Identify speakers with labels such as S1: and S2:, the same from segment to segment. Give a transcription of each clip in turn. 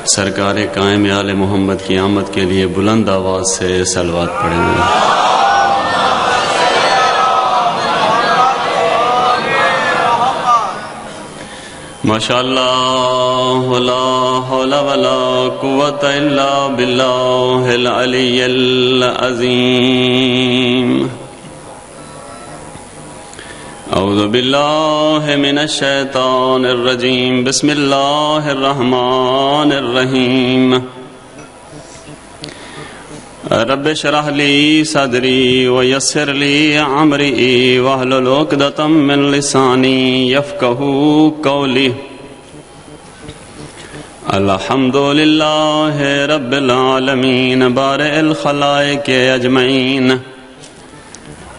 S1: سرکار قائم آل محمد کی آمد کے لیے بلند آواز سے صلوات پڑھیں گے۔ ماشاء اللہ ولا حول ولا قوة الا باللہ العلی العظیم۔ اعوذ باللہ من الشیطان الرجیم، بسم اللہ الرحمن الرحیم۔ رب اشرح لی صدری ویسر لی امری واحلل عقدۃ من لسانی یفقہوا قولی۔ الحمد للہ رب العالمین بارئ الخلائق اجمعین،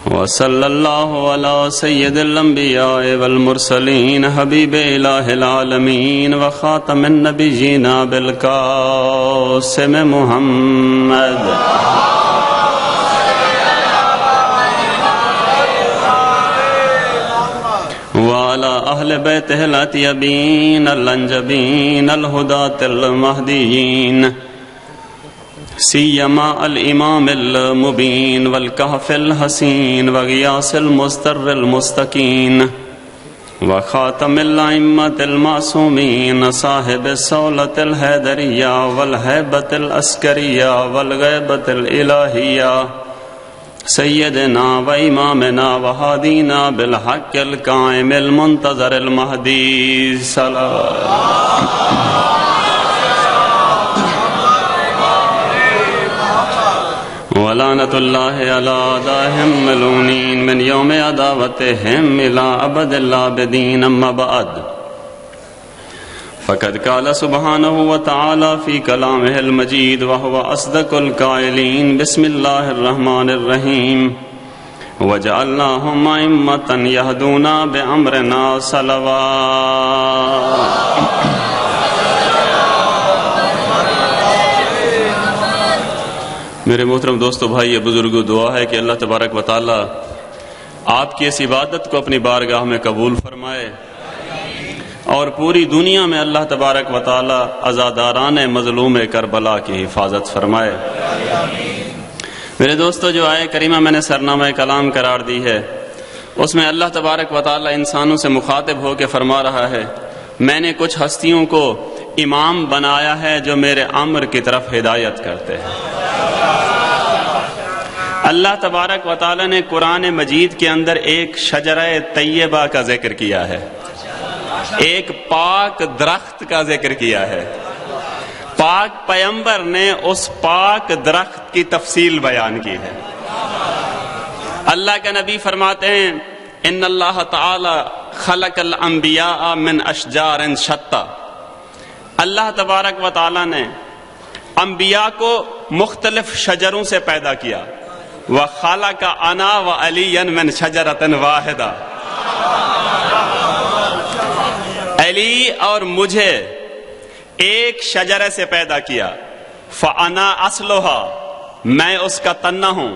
S1: وصلی اللہ علی سید الانبیاء والمرسلین حبیب الہ العالمین وخاتم النبیین بالقاسم محمد وعلی اہل بیتہ الاطیبین الانجبین الہداۃ المہدیین، سیما الامام المبین والکہف الحسین وغیاث المستر المستقین وخاتم الائمۃ المعصومین صاحب الصولۃ الحیدریہ والہیبۃ العسکریہ والغیبۃ الالہیہ، سیدنا و امامنا و ہادینا بالحق القائم المنتظر المہدی ولعنۃ اللہ علی اعدائہم ملعونین من یوم عداوتہم الی ابد الآبدین، اما بعد فقد قال سبحانہ وتعالی فی کلامہ المجید وہو اصدق القائلین، بسم اللہ الرحمن الرحیم، وجعلناہم ائمۃ یہدون بامرنا صلوات۔ میرے محترم دوستو، بھائی بزرگو، دعا ہے کہ اللہ تبارک و تعالی آپ کی اس عبادت کو اپنی بارگاہ میں قبول فرمائے اور پوری دنیا میں اللہ تبارک و تعالی عزاداران مظلوم کربلا کی حفاظت فرمائے۔ میرے دوستو، جو آیہ کریمہ میں نے سرنامہ کلام قرار دی ہے، اس میں اللہ تبارک و تعالی انسانوں سے مخاطب ہو کے فرما رہا ہے، میں نے کچھ ہستیوں کو امام بنایا ہے جو میرے امر کی طرف ہدایت کرتے ہیں۔ اللہ تبارک و تعالی نے قرآن مجید کے اندر ایک شجرہ طیبہ کا ذکر کیا ہے، ایک پاک درخت کا ذکر کیا ہے۔ پاک پیغمبر نے اس پاک درخت کی تفصیل بیان کی ہے۔ اللہ کے نبی فرماتے ہیں، ان اللہ تعالی خلق الانبیاء من اشجار شتیٰ، اللہ تبارک و تعالی نے انبیاء کو مختلف شجروں سے پیدا کیا۔ وَخَلَقَ أَنَا وَعَلِيًّا مِنْ شَجَرَةٍ وَاحِدَةٍ، علی اور مجھے ایک شجرے سے پیدا کیا۔ فَأَنَا أَصْلُهَا، میں اس کا تنہ ہوں۔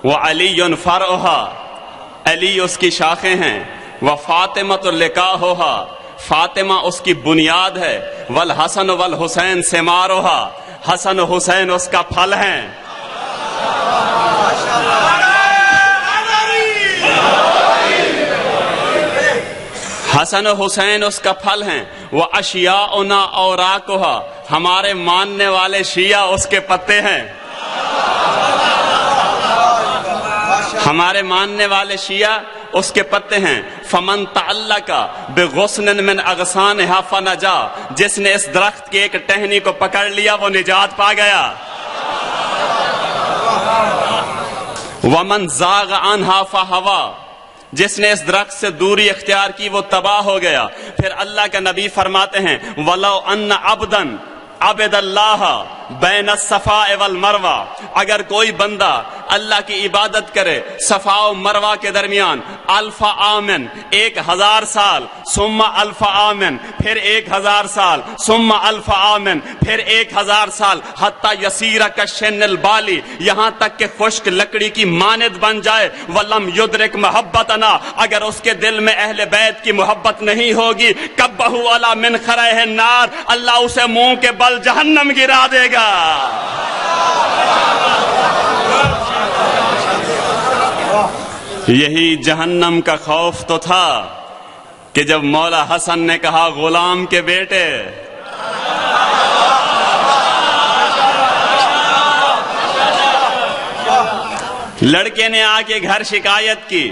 S1: وَعَلِيٌّ فَرْعُهَا، علی اس کی شاخیں ہیں۔ وَفَاطِمَةُ لِقَاؤُهَا، فاطمہ اس کی بنیاد ہے۔ وَالْحَسَنُ وَالْحُسَيْنُ ثِمَارُهَا، حسن و حسین اس کا پھل ہیں۔ حسن و حسین اس کا پھل ہیں۔ وہ اشیاؤنا اوراقها، ہمارے ماننے والے شیعہ اس کے پتے ہیں۔ ہمارے ماننے والے شیعہ اس کے پتے ہیں۔ فمن تعلق بغصن من اغصانها فنجا، جس نے اس درخت کی ایک ٹہنی کو پکڑ لیا وہ نجات پا گیا۔ ومن زاغ عنها فہوى، جس نے اس درخت سے دوری اختیار کی وہ تباہ ہو گیا۔ پھر اللہ کا نبی فرماتے ہیں، وَلَوْ أَنَّ عَبْدًا عَبَدَ اللَّهَ بَيْنَ الصَّفَاءِ وَالْمَرْوَةِ، اگر کوئی بندہ اللہ کی عبادت کرے صفا و مروہ کے درمیان الف آمن 1000 سال ثم الف آمن پھر 1000 سال ثم الف آمن پھر 1000 سال حتی یسیر کشن البالی یہاں تک کہ خشک لکڑی کی مانند بن جائے ولم یدرک محبتنا اگر اس کے دل میں اہل بیت کی محبت نہیں ہوگی کبہ علی منخرہ النار اللہ اسے منہ کے بل جہنم گرا دے گا۔ یہی جہنم کا خوف تو تھا کہ جب مولا حسن نے کہا غلام کے بیٹے لڑکے نے آ کے گھر شکایت کی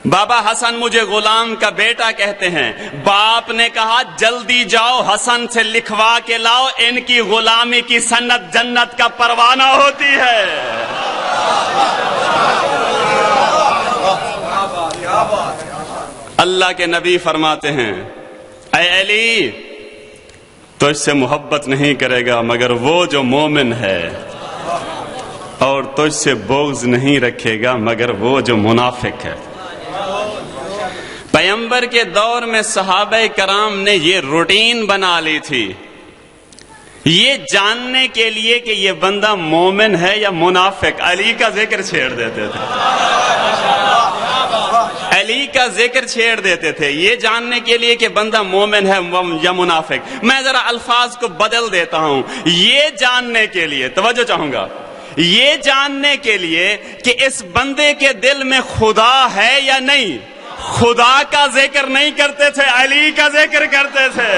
S1: بابا حسن مجھے غلام کا بیٹا کہتے ہیں۔ باپ نے کہا جلدی جاؤ حسن سے لکھوا کے لاؤ ان کی غلامی کی سند جنت کا پروانہ ہوتی ہے۔ اللہ کے نبی فرماتے ہیں اے علی تو اس سے محبت نہیں کرے گا مگر وہ جو مومن ہے اور تجھ سے بغض نہیں رکھے گا مگر وہ جو منافق ہے۔ پیغمبر کے دور میں صحابہ کرام نے یہ روٹین بنا لی تھی یہ جاننے کے لیے کہ یہ بندہ مومن ہے یا منافق علی کا ذکر چھیڑ دیتے تھے، علی کا ذکر چھیڑ دیتے تھے یہ جاننے کے لیے کہ بندہ مومن ہے یا منافق۔ میں ذرا الفاظ کو بدل دیتا ہوں، یہ جاننے کے لیے توجہ چاہوں گا، یہ جاننے کے لیے کہ اس بندے کے دل میں خدا ہے یا نہیں۔ خدا کا ذکر نہیں کرتے تھے، علی کا ذکر کرتے تھے۔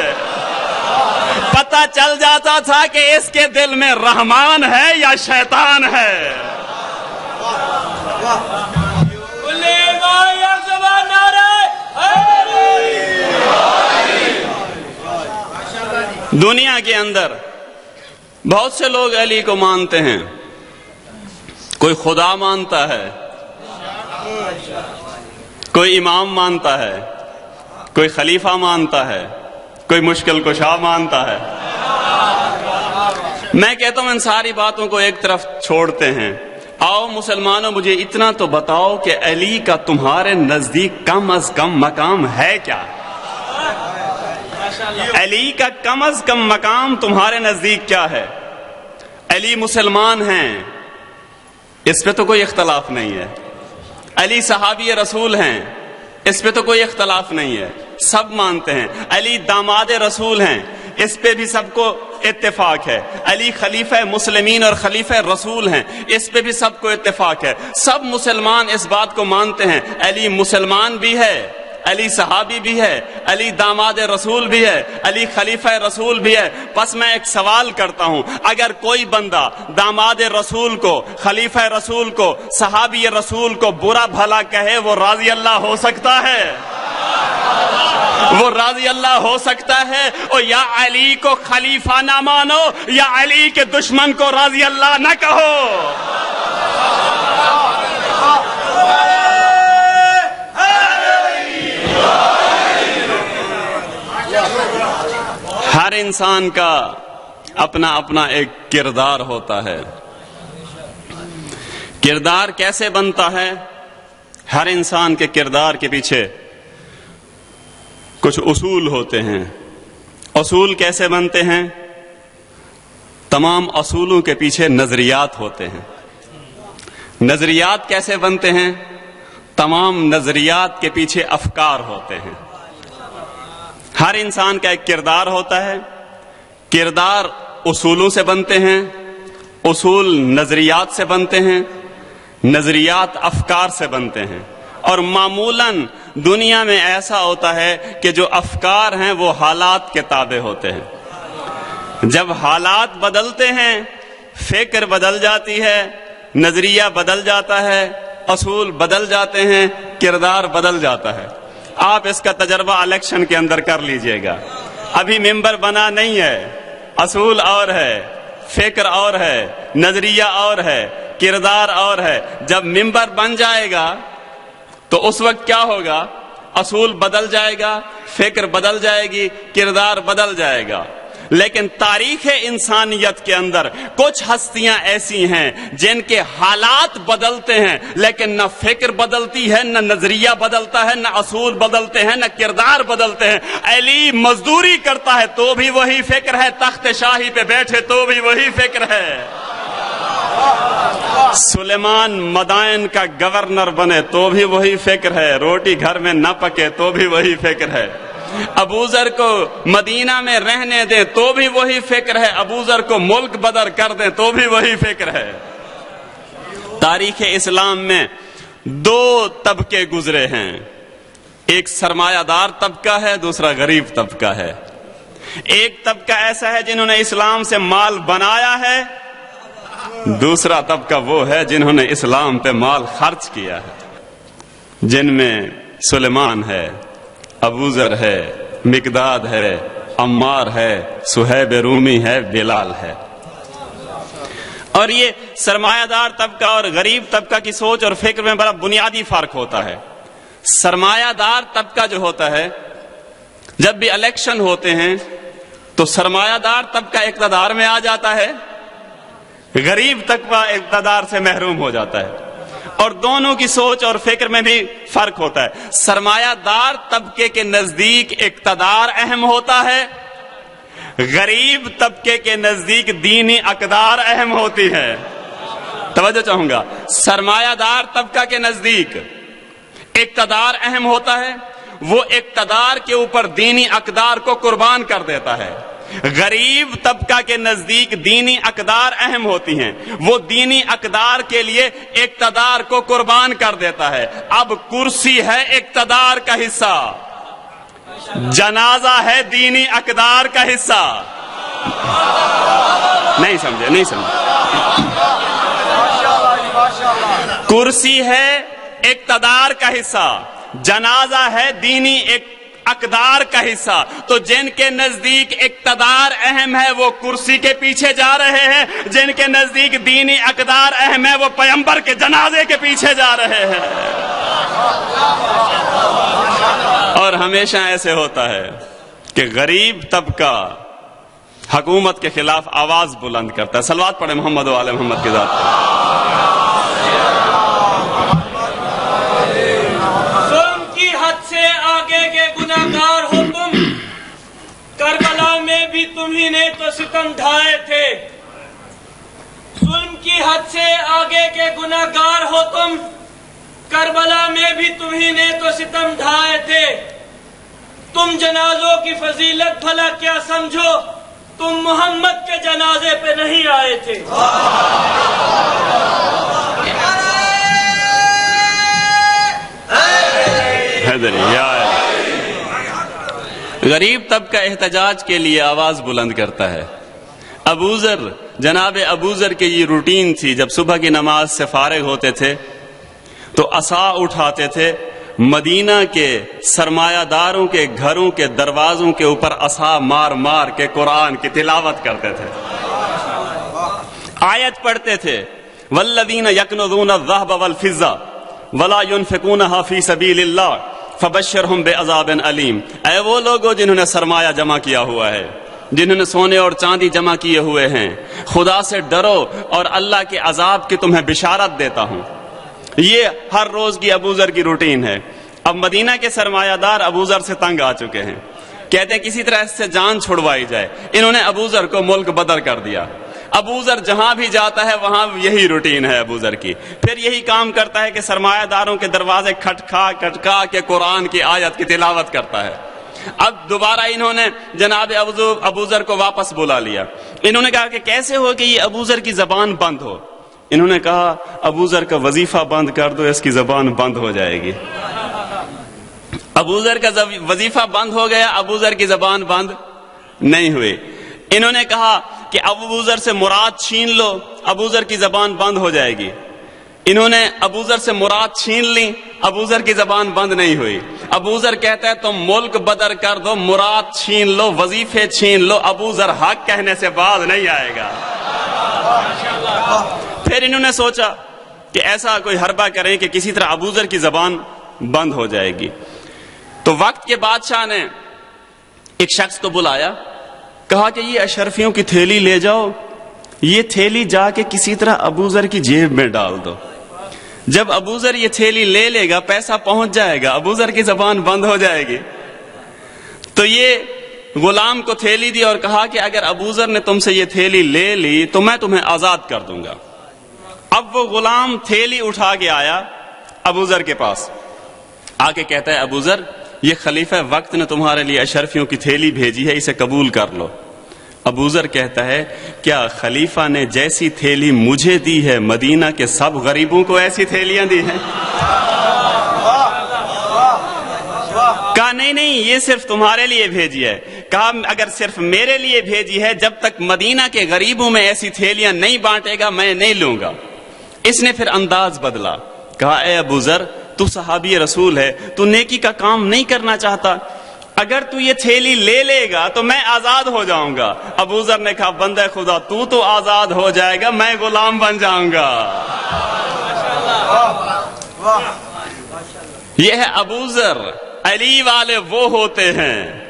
S1: پتہ چل جاتا تھا کہ اس کے دل میں رحمان ہے یا شیطان ہے۔ دنیا کے اندر بہت سے لوگ علی کو مانتے ہیں، کوئی خدا مانتا ہے، کوئی امام مانتا ہے، کوئی خلیفہ مانتا ہے، کوئی مشکل کشا مانتا ہے۔ میں کہتا ہوں ان ساری باتوں کو ایک طرف چھوڑتے ہیں، آؤ مسلمانوں مجھے اتنا تو بتاؤ کہ علی کا تمہارے نزدیک کم از کم مقام ہے کیا؟ علی کا کم از کم مقام تمہارے نزدیک کیا ہے؟ علی مسلمان ہیں اس پہ تو کوئی اختلاف نہیں ہے، علی صحابی رسول ہیں اس پہ تو کوئی اختلاف نہیں ہے، سب مانتے ہیں۔ علی داماد رسول ہیں اس پہ بھی سب کو اتفاق ہے۔ علی خلیفہ مسلمین اور خلیفہ رسول ہیں اس پہ بھی سب کو اتفاق ہے۔ سب مسلمان اس بات کو مانتے ہیں علی مسلمان بھی ہے، علی صحابی بھی ہے، علی داماد رسول بھی ہے، علی خلیفہ رسول بھی ہے۔ پس میں ایک سوال کرتا ہوں، اگر کوئی بندہ داماد رسول کو، خلیفہ رسول کو، صحابی رسول کو برا بھلا کہے وہ راضی اللہ ہو سکتا ہے؟ وہ راضی اللہ ہو سکتا ہے؟ اور یا علی کو خلیفہ نہ مانو یا علی کے دشمن کو راضی اللہ نہ کہو۔ ہر انسان کا اپنا اپنا ایک کردار ہوتا ہے۔ کردار کیسے بنتا ہے؟ ہر انسان کے کردار کے پیچھے کچھ اصول ہوتے ہیں۔ اصول کیسے بنتے ہیں؟ تمام اصولوں کے پیچھے نظریات ہوتے ہیں۔ نظریات کیسے بنتے ہیں؟ تمام نظریات کے پیچھے افکار ہوتے ہیں۔ ہر انسان کا ایک کردار ہوتا ہے، کردار اصولوں سے بنتے ہیں، اصول نظریات سے بنتے ہیں، نظریات افکار سے بنتے ہیں۔ اور معمولاً دنیا میں ایسا ہوتا ہے کہ جو افکار ہیں وہ حالات کے تابع ہوتے ہیں۔ جب حالات بدلتے ہیں فکر بدل جاتی ہے، نظریہ بدل جاتا ہے، اصول بدل جاتے ہیں، کردار بدل جاتا ہے۔ آپ اس کا تجربہ الیکشن کے اندر کر لیجئے گا۔ ابھی ممبر بنا نہیں ہے، اصول اور ہے، فکر اور ہے، نظریہ اور ہے، کردار اور ہے۔ جب ممبر بن جائے گا تو اس وقت کیا ہوگا؟ اصول بدل جائے گا، فکر بدل جائے گی، کردار بدل جائے گا۔ لیکن تاریخ انسانیت کے اندر کچھ ہستیاں ایسی ہیں جن کے حالات بدلتے ہیں لیکن نہ فکر بدلتی ہے، نہ نظریہ بدلتا ہے، نہ اصول بدلتے ہیں، نہ کردار بدلتے ہیں۔ علی مزدوری کرتا ہے تو بھی وہی فکر ہے، تخت شاہی پہ بیٹھے تو بھی وہی فکر ہے۔ سلیمان مدائن کا گورنر بنے تو بھی وہی فکر ہے، روٹی گھر میں نہ پکے تو بھی وہی فکر ہے۔ ابوذر کو مدینہ میں رہنے دیں تو بھی وہی فکر ہے، ابوذر کو ملک بدر کر دیں تو بھی وہی فکر ہے۔ تاریخ اسلام میں دو طبقے گزرے ہیں، ایک سرمایہ دار طبقہ ہے، دوسرا غریب طبقہ ہے۔ ایک طبقہ ایسا ہے جنہوں نے اسلام سے مال بنایا ہے، دوسرا طبقہ وہ ہے جنہوں نے اسلام پہ مال خرچ کیا ہے، جن میں سلیمان ہے، ابوذر ہے، مقداد ہے، عمار ہے، صہیب رومی ہے، بلال ہے۔ اور یہ سرمایہ دار طبقہ اور غریب طبقہ کی سوچ اور فکر میں بڑا بنیادی فرق ہوتا ہے۔ سرمایہ دار طبقہ جو ہوتا ہے، جب بھی الیکشن ہوتے ہیں تو سرمایہ دار طبقہ اقتدار میں آ جاتا ہے، غریب طبقہ اقتدار سے محروم ہو جاتا ہے، اور دونوں کی سوچ اور فکر میں بھی فرق ہوتا ہے۔ سرمایہ دار طبقے کے نزدیک اقتدار اہم ہوتا ہے، غریب طبقے کے نزدیک دینی اقدار اہم ہوتی ہے۔ توجہ چاہوں گا، سرمایہ دار طبقہ کے نزدیک اقتدار اہم ہوتا ہے، وہ اقتدار کے اوپر دینی اقدار کو قربان کر دیتا ہے۔ غریب طبقہ کے نزدیک دینی اقدار اہم ہوتی ہیں، وہ دینی اقدار کے لیے اقتدار کو قربان کر دیتا ہے۔ اب کرسی ہے اقتدار کا حصہ، جنازہ ہے دینی اقدار کا حصہ۔ نہیں سمجھے؟ کرسی ہے اقتدار کا حصہ، جنازہ ہے دینی اقدار کا حصہ۔ تو جن کے نزدیک اقتدار اہم ہے وہ کرسی کے پیچھے جا رہے ہیں، جن کے نزدیک دینی اقدار اہم ہے وہ پیغمبر کے جنازے کے پیچھے جا رہے ہیں۔ اور ہمیشہ ایسے ہوتا ہے کہ غریب طبقہ حکومت کے خلاف آواز بلند کرتا ہے۔ صلوات پڑھے محمد و آل محمد کی ذات پر۔
S2: گناہگار ہو تم، کربلا میں بھی تمہیں نے تو ستم ڈھائے تھے۔ ظلم کی حد سے آگے کے گناہگار ہو تم، کربلا میں بھی تمہیں نے تو ستم ڈھائے تھے۔ تم جنازوں کی فضیلت بھلا کیا سمجھو، تم محمد کے جنازے پہ نہیں آئے تھے۔
S1: غریب طبقہ احتجاج کے لیے آواز بلند کرتا ہے۔ ابوذر، جناب ابوذر کی یہ روٹین تھی، جب صبح کی نماز سے فارغ ہوتے تھے تو عصا اٹھاتے تھے، مدینہ کے سرمایہ داروں کے گھروں کے دروازوں کے اوپر عصا مار مار کے قرآن کی تلاوت کرتے تھے، آیت پڑھتے تھے، والذین یکنزون الذہب والفضہ ولا ينفقونها فی سبیل اللہ فبشرہم بعذاب علیم۔ اے وہ لوگوں جنہوں نے سرمایہ جمع کیا ہوا ہے، جنہوں نے سونے اور چاندی جمع کیے ہوئے ہیں، خدا سے ڈرو اور اللہ کے عذاب کی تمہیں بشارت دیتا ہوں۔ یہ ہر روز کی ابوذر کی روٹین ہے۔ اب مدینہ کے سرمایہ دار ابوذر سے تنگ آ چکے ہیں، کہتے ہیں کسی طرح اس سے جان چھڑوائی جائے۔ انہوں نے ابوذر کو ملک بدر کر دیا۔ ابوذر جہاں بھی جاتا ہے وہاں یہی روٹین ہے ابوذر کی، پھر یہی کام کرتا ہے کہ سرمایہ داروں کے دروازے کھٹکھا کے قرآن کی آیت کی تلاوت کرتا ہے۔ اب دوبارہ انہوں نے جناب ابوذر کو واپس بلا لیا۔ انہوں نے کہا کہ کیسے ہو کہ یہ ابوذر کی زبان بند ہو؟ انہوں نے کہا ابوذر کا وظیفہ بند کر دو، اس کی زبان بند ہو جائے گی۔ ابوذر کا وظیفہ بند ہو گیا، ابوذر کی زبان بند نہیں ہوئی۔ انہوں نے کہا کہ ابوذر سے مراد چھین لو، ابوذر کی زبان بند ہو جائے گی۔ انہوں نے ابوذر سے مراد چھین لی، ابوذر کی زبان بند نہیں ہوئی۔ ابوذر کہتا ہے تم ملک بدر کر دو، مراد چھین لو، وظیفے چھین لو، ابوذر حق کہنے سے باز نہیں آئے گا۔ پھر انہوں نے سوچا کہ ایسا کوئی حربہ کریں کہ کسی طرح ابوذر کی زبان بند ہو جائے گی۔ تو وقت کے بادشاہ نے ایک شخص کو بلایا کہا کہ یہ اشرفیوں کی تھیلی لے جاؤ، یہ تھیلی جا کے کسی طرح ابوذر کی جیب میں ڈال دو. جب ابوذر یہ تھیلی لے لے گا پیسہ پہنچ جائے گا، ابوذر کی زبان بند ہو جائے گی. تو یہ غلام کو تھیلی دی اور کہا کہ اگر ابوذر نے تم سے یہ تھیلی لے لی تو میں تمہیں آزاد کر دوں گا. اب وہ غلام تھیلی اٹھا کے آیا ابوذر کے پاس، آ کے کہتا ہے ابوذر یہ خلیفہ وقت نے تمہارے لیے اشرفیوں کی تھیلی بھیجی ہے، اسے قبول کر لو. ابوذر کہتا ہے کیا خلیفہ نے جیسی تھیلی مجھے دی ہے مدینہ کے سب غریبوں کو ایسی تھیلیاں دی ہیں؟ کہا نہیں یہ صرف تمہارے لیے بھیجی ہے. کہا اگر صرف میرے لیے بھیجی ہے، جب تک مدینہ کے غریبوں میں ایسی تھیلیاں نہیں بانٹے گا میں نہیں لوں گا. اس نے پھر انداز بدلا، کہا اے ابوذر تو صحابی رسول ہے، تو نیکی کا کام نہیں کرنا چاہتا؟ اگر تو یہ تھیلی لے لے گا تو میں آزاد ہو جاؤں گا. ابوذر نے کہا بندہ خدا تو آزاد ہو جائے گا، میں غلام بن جاؤں گا. یہ ہے ابوذر. علی والے وہ ہوتے ہیں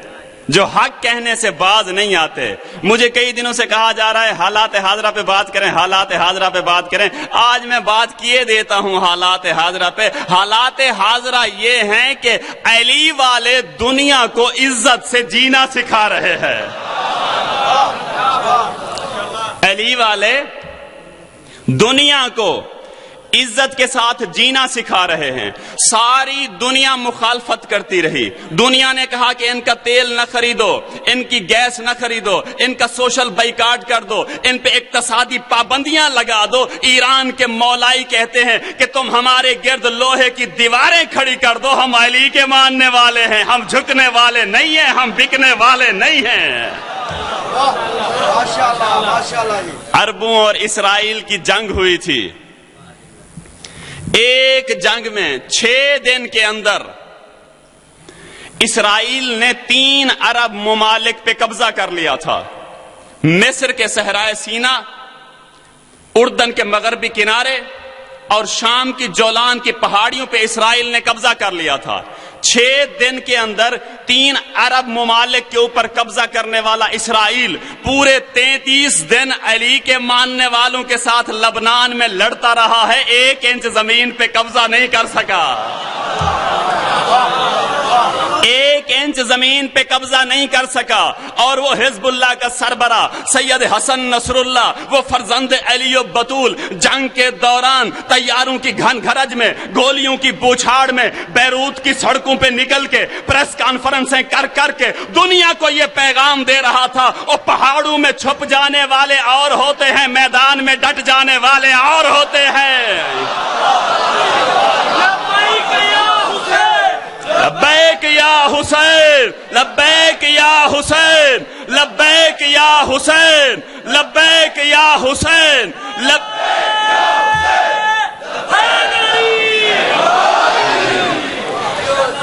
S1: جو حق کہنے سے باز نہیں آتے. مجھے کئی دنوں سے کہا جا رہا ہے حالات حاضرہ پہ بات کریں، حالات حاضرہ پہ بات کریں. آج میں بات کیے دیتا ہوں حالات حاضرہ پہ. حالات حاضرہ یہ ہیں کہ علی والے دنیا کو عزت سے جینا سکھا رہے ہیں. علی والے دنیا کو عزت کے ساتھ جینا سکھا رہے ہیں. ساری دنیا مخالفت کرتی رہی. دنیا نے کہا کہ ان کا تیل نہ خریدو، ان کی گیس نہ خریدو، ان کا سوشل بائیکاٹ کر دو، ان پہ اقتصادی پابندیاں لگا دو. ایران کے مولائی کہتے ہیں کہ تم ہمارے گرد لوہے کی دیواریں کھڑی کر دو، ہم علی کے ماننے والے ہیں، ہم جھکنے والے نہیں ہیں، ہم بکنے والے نہیں ہیں. عربوں اور اسرائیل کی جنگ ہوئی تھی. ایک جنگ میں 6 دن کے اندر اسرائیل نے 3 عرب ممالک پہ قبضہ کر لیا تھا. مصر کے صحرائے سینا، اردن کے مغربی کنارے اور شام کی جولان کی پہاڑیوں پہ اسرائیل نے قبضہ کر لیا تھا. 6 دن کے اندر 3 عرب ممالک کے اوپر قبضہ کرنے والا اسرائیل پورے 33 دن علی کے ماننے والوں کے ساتھ لبنان میں لڑتا رہا ہے. 1 انچ زمین پہ قبضہ نہیں کر سکا. 1 انچ زمین پہ قبضہ نہیں کر سکا. اور وہ حزب اللہ کا سربراہ سید حسن نصر اللہ، وہ فرزند علی و بطول، جنگ کے دوران طیاروں کی گھن گھرج میں، گولیوں کی بوچھاڑ میں، بیروت کی سڑکوں پہ نکل کے پریس کانفرنسیں کر کر کے دنیا کو یہ پیغام دے رہا تھا اور پہاڑوں میں چھپ جانے والے اور ہوتے ہیں، میدان میں ڈٹ جانے والے اور ہوتے ہیں. لبیک یا حسین، لبیک یا حسین، لبیک یا حسین، لبیک یا حسین، لبیک یا حسین.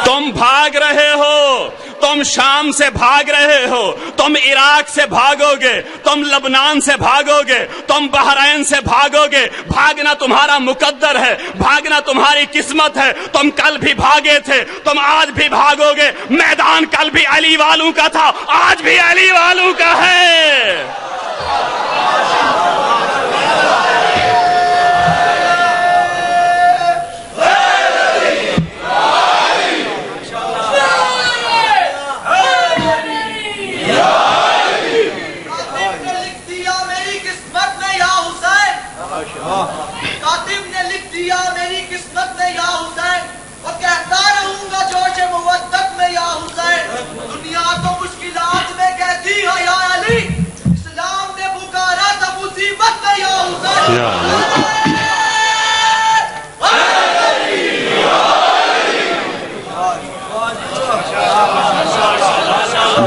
S1: تم بھاگ رہے ہو، تم شام سے بھاگ رہے ہو، تم عراق سے بھاگو گے، تم لبنان سے بھاگو گے، تم بحرین سے بھاگو گے. بھاگنا تمہارا مقدر ہے، بھاگنا تمہاری قسمت ہے. تم کل بھی بھاگے تھے، تم آج بھی بھاگو گے. میدان کل بھی علی والوں کا تھا، آج بھی علی والوں کا ہے.
S3: کاتب نے لکھ دیا میری قسمت میں یا حسین، اور کہتا رہوں گا جوش مودت میں یا حسین. دنیا تو مشکلات میں کہتی ہے یا علی، اسلام نے پکارا تھا مصیبت میں یا حسین.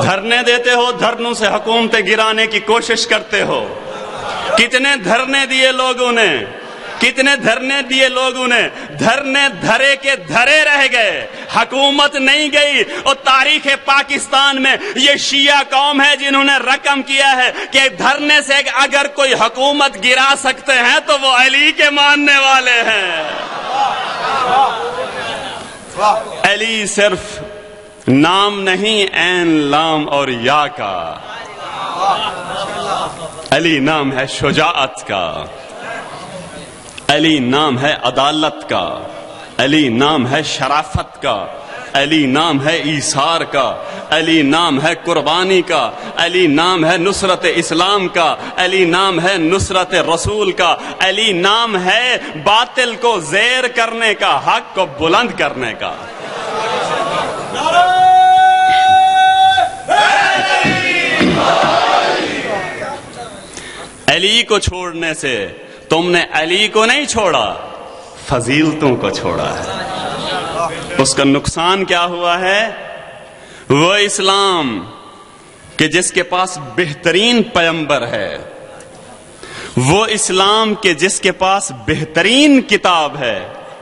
S1: دھرنے دیتے ہو، دھرنوں سے حکومتیں گرانے کی کوشش کرتے ہو. کتنے دھرنے دیے لوگوں نے، کتنے دھرنے دیے لوگوں نے. دھرنے دھرے کے دھرے رہ گئے، حکومت نہیں گئی. اور تاریخ پاکستان میں یہ شیعہ قوم ہے جنہوں نے رقم کیا ہے کہ دھرنے سے اگر کوئی حکومت گرا سکتے ہیں تو وہ علی کے ماننے والے ہیں. علی صرف نام نہیں، عین لام اور یا کا. علی نام ہے شجاعت کا، علی نام ہے عدالت کا، علی نام ہے شرافت کا، علی نام ہے ایثار کا، علی نام ہے قربانی کا، علی نام ہے نصرت اسلام کا، علی نام ہے نصرت رسول کا، علی نام ہے باطل کو زیر کرنے کا، حق کو بلند کرنے کا۔ علی کو چھوڑنے سے تم نے علی کو نہیں چھوڑا، فضیلتوں کو چھوڑا ہے۔ اس کا نقصان کیا ہوا ہے؟ وہ اسلام کہ جس کے پاس بہترین پیغمبر ہے، وہ اسلام کہ جس کے پاس بہترین کتاب ہے،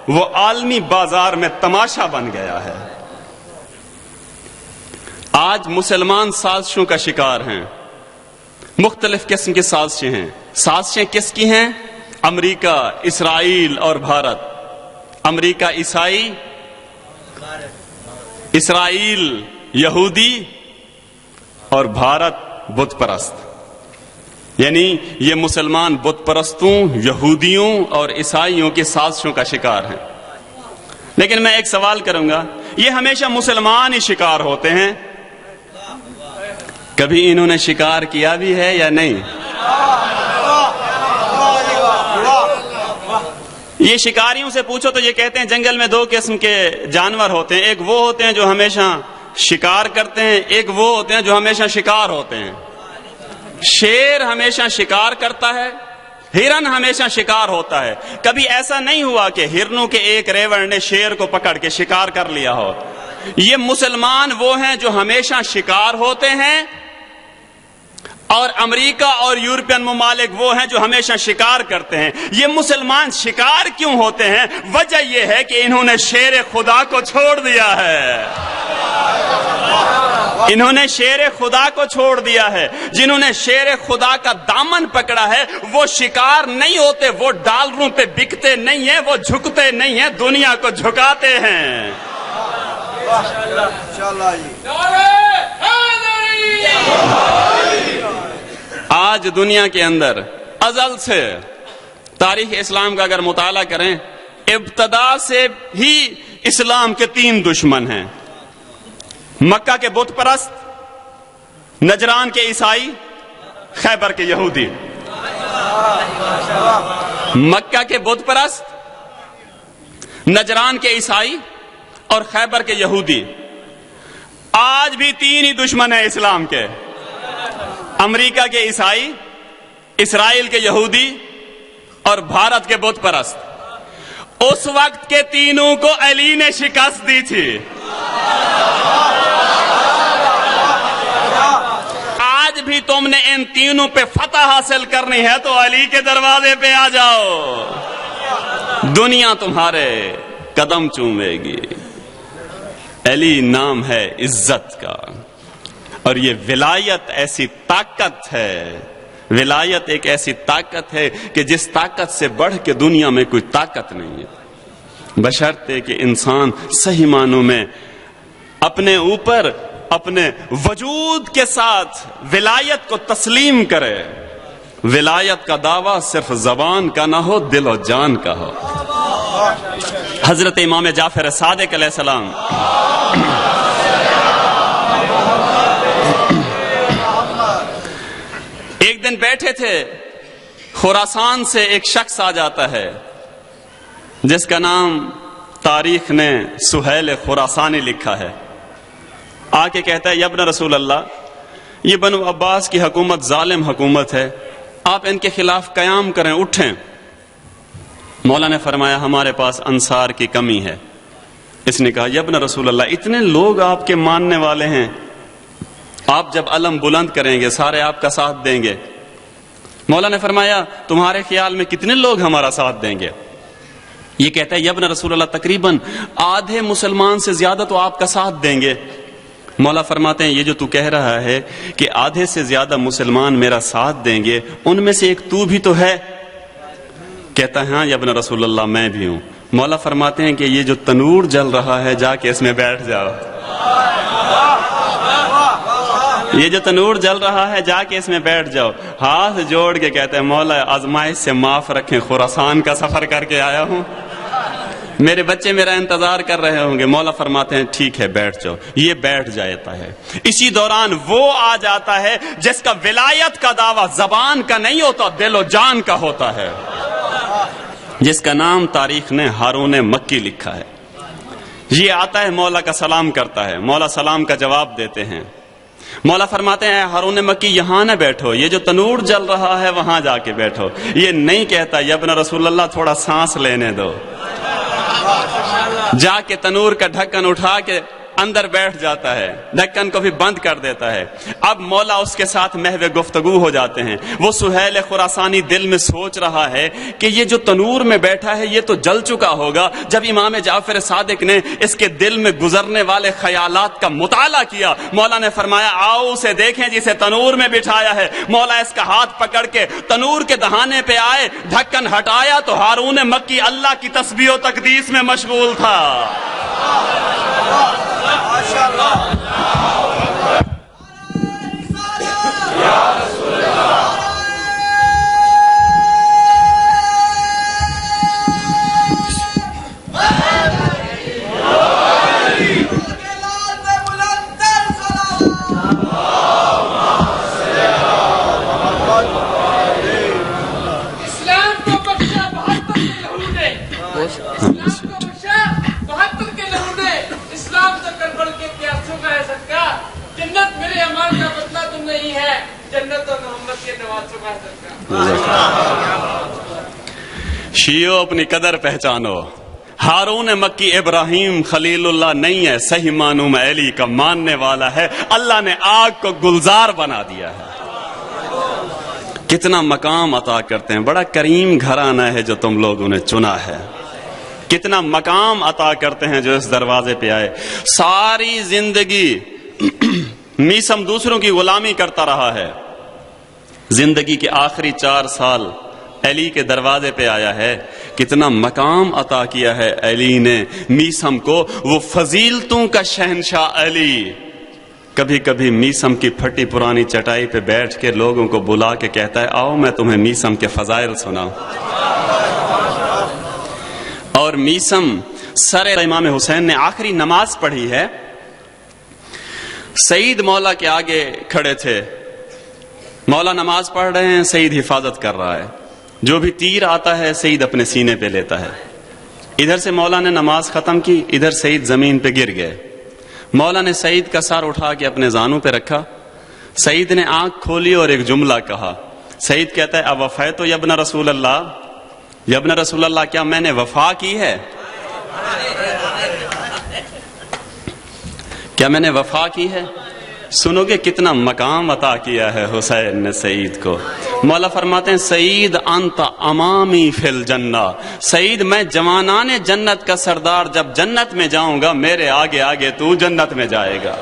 S1: وہ عالمی بازار میں تماشا بن گیا ہے۔ آج مسلمان سازشوں کا شکار ہیں، مختلف قسم کی سازشیں ہیں۔ سازشیں کس کی ہیں؟ امریکہ، اسرائیل اور بھارت۔ امریکہ عیسائی، اسرائیل یہودی اور بھارت بت پرست۔ یعنی یہ مسلمان بت پرستوں، یہودیوں اور عیسائیوں کی سازشوں کا شکار ہیں۔ لیکن میں ایک سوال کروں گا، یہ ہمیشہ مسلمان ہی شکار ہوتے ہیں، کبھی انہوں نے شکار کیا بھی ہے یا نہیں؟ یہ شکاریوں سے پوچھو تو یہ کہتے ہیں جنگل میں دو قسم کے جانور ہوتے ہیں، ایک وہ ہوتے ہیں جو ہمیشہ شکار کرتے ہیں، ایک وہ ہوتے ہیں جو ہمیشہ شکار ہوتے ہیں۔ شیر ہمیشہ شکار کرتا ہے، ہرن ہمیشہ شکار ہوتا ہے۔ کبھی ایسا نہیں ہوا کہ ہرنوں کے ایک ریوڑ نے شیر کو پکڑ کے شکار کر لیا ہو۔ یہ مسلمان وہ ہیں جو ہمیشہ شکار ہوتے ہیں، اور امریکہ اور یورپین ممالک وہ ہیں جو ہمیشہ شکار کرتے ہیں۔ یہ مسلمان شکار کیوں ہوتے ہیں؟ وجہ یہ ہے کہ انہوں نے شیر خدا کو چھوڑ دیا ہے۔ انہوں نے شیر خدا کو چھوڑ دیا ہے۔ جنہوں نے شیر خدا کا دامن پکڑا ہے وہ شکار نہیں ہوتے، وہ ڈالروں پہ بکتے نہیں ہیں، وہ جھکتے نہیں ہیں، دنیا کو جھکاتے ہیں۔ آج دنیا کے اندر ازل سے تاریخ اسلام کا اگر مطالعہ کریں، ابتدا سے ہی اسلام کے تین دشمن ہیں: مکہ کے بت پرست، نجران کے عیسائی، خیبر کے یہودی۔ مکہ کے بت پرست، نجران کے عیسائی اور خیبر کے یہودی۔ آج بھی تین ہی دشمن ہیں اسلام کے: امریکہ کے عیسائی، اسرائیل کے یہودی اور بھارت کے بت پرست۔ اس وقت کے تینوں کو علی نے شکست دی تھی۔ آج بھی تم نے ان تینوں پہ فتح حاصل کرنی ہے تو علی کے دروازے پہ آ جاؤ، دنیا تمہارے قدم چومے گی۔ علی نام ہے عزت کا، اور یہ ولایت ایسی طاقت ہے، ولایت ایک ایسی طاقت ہے کہ جس طاقت سے بڑھ کے دنیا میں کوئی طاقت نہیں ہے، بشرطے کہ انسان صحیح معنوں میں اپنے اوپر اپنے وجود کے ساتھ ولایت کو تسلیم کرے۔ ولایت کا دعویٰ صرف زبان کا نہ ہو، دل و جان کا ہو۔ حضرت امام جعفر صادق علیہ السلام ایک دن بیٹھے تھے، خراسان سے ایک شخص آ جاتا ہے جس کا نام تاریخ نے سہیل خراسانی لکھا ہے۔ آ کے کہتا ہے، یا ابن رسول اللہ، یہ بنو عباس کی حکومت ظالم حکومت ہے، آپ ان کے خلاف قیام کریں، اٹھیں۔ مولا نے فرمایا، ہمارے پاس انصار کی کمی ہے۔ اس نے کہا، یا ابن رسول اللہ، اتنے لوگ آپ کے ماننے والے ہیں، آپ جب علم بلند کریں گے سارے آپ کا ساتھ دیں گے۔ مولا نے فرمایا، تمہارے خیال میں کتنے لوگ ہمارا ساتھ دیں گے؟ یہ کہتا ہے، یا ابن رسول اللہ، تقریباً آدھے مسلمان سے زیادہ تو آپ کا ساتھ دیں گے۔ مولا فرماتے ہیں، یہ جو تو کہہ رہا ہے کہ آدھے سے زیادہ مسلمان میرا ساتھ دیں گے، ان میں سے ایک تو بھی تو ہے؟ کہتا ہے، ہاں یا ابن رسول اللہ، میں بھی ہوں۔ مولا فرماتے ہیں کہ یہ جو تنور جل رہا ہے، جا کے اس میں بیٹھ جاؤ۔ یہ جو تنور جل رہا ہے جا کے اس میں بیٹھ جاؤ. ہاتھ جوڑ کے کہتے ہیں مولا آزمائش سے معاف رکھیں, خراسان کا سفر کر کے آیا ہوں, میرے بچے میرا انتظار کر رہے ہوں گے. مولا فرماتے ہیں ٹھیک ہے بیٹھ جاؤ. یہ بیٹھ جاتا ہے. اسی دوران وہ آ جاتا ہے جس کا ولایت کا دعویٰ زبان کا نہیں ہوتا, دل و جان کا ہوتا ہے, جس کا نام تاریخ نے ہارون مکی لکھا ہے. یہ آتا ہے, مولا کا سلام کرتا ہے, مولا سلام کا جواب دیتے ہیں. مولا فرماتے ہیں ہارون مکی یہاں نہ بیٹھو, یہ جو تنور جل رہا ہے وہاں جا کے بیٹھو. یہ نہیں کہتا یا ابن رسول اللہ تھوڑا سانس لینے دو, جا کے تنور کا ڈھکن اٹھا کے اندر بیٹھ جاتا ہے, ڈھکن کو بھی بند کر دیتا ہے. اب مولا اس کے ساتھ محو گفتگو ہو جاتے ہیں. وہ سہیل خراسانی دل میں سوچ رہا ہے کہ یہ جو تنور میں بیٹھا ہے یہ تو جل چکا ہوگا. جب امام جعفر صادق نے اس کے دل میں گزرنے والے خیالات کا مطالعہ کیا, مولا نے فرمایا آؤ اسے دیکھیں جسے تنور میں بٹھایا ہے. مولا اس کا ہاتھ پکڑ کے تنور کے دہانے پہ آئے, ڈھکن ہٹایا تو ہارون مکی اللہ کی تسبیح و تقدیس میں مشغول تھا. شیعو اپنی قدر پہچانو, ہارون مکی ابراہیم خلیل اللہ نہیں ہے, صحیح معنوں میں علی کا ماننے والا ہے. اللہ نے آگ کو گلزار بنا دیا ہے. کتنا مقام عطا کرتے ہیں, بڑا کریم گھرانہ ہے جو تم لوگوں نے چنا ہے. کتنا مقام عطا کرتے ہیں جو اس دروازے پہ آئے. ساری زندگی میسم دوسروں کی غلامی کرتا رہا ہے. زندگی کے آخری 4 سال علی کے دروازے پہ آیا ہے. کتنا مقام عطا کیا ہے علی نے میسم کو, وہ فضیلتوں کا شہنشاہ علی. کبھی کبھی میسم کی پھٹی پرانی چٹائی پہ بیٹھ کے لوگوں کو بلا کے کہتا ہے آؤ میں تمہیں میسم کے فضائل سناؤں. اور میسم سر امام حسین نے آخری نماز پڑھی ہے. سعید مولا کے آگے کھڑے تھے, مولا نماز پڑھ رہے ہیں, سعید حفاظت کر رہا ہے. جو بھی تیر آتا ہے سعید اپنے سینے پہ لیتا ہے. ادھر سے مولا نے نماز ختم کی, ادھر سعید زمین پہ گر گئے. مولا نے سعید کا سر اٹھا کے اپنے زانوں پہ رکھا. سعید نے آنکھ کھولی اور ایک جملہ کہا. سعید کہتا ہے اوفیت یا ابن رسول اللہ, یا ابن رسول اللہ کیا میں نے وفا کی ہے, کیا میں نے وفا کی ہے. سنو گے کتنا مقام عطا کیا ہے حسین نے سعید کو. مولا فرماتے ہیں سعید انت امامی فی الجنہ, سعید میں جوانان جنت کا سردار, جب جنت میں جاؤں گا میرے آگے آگے تو جنت میں جائے گا.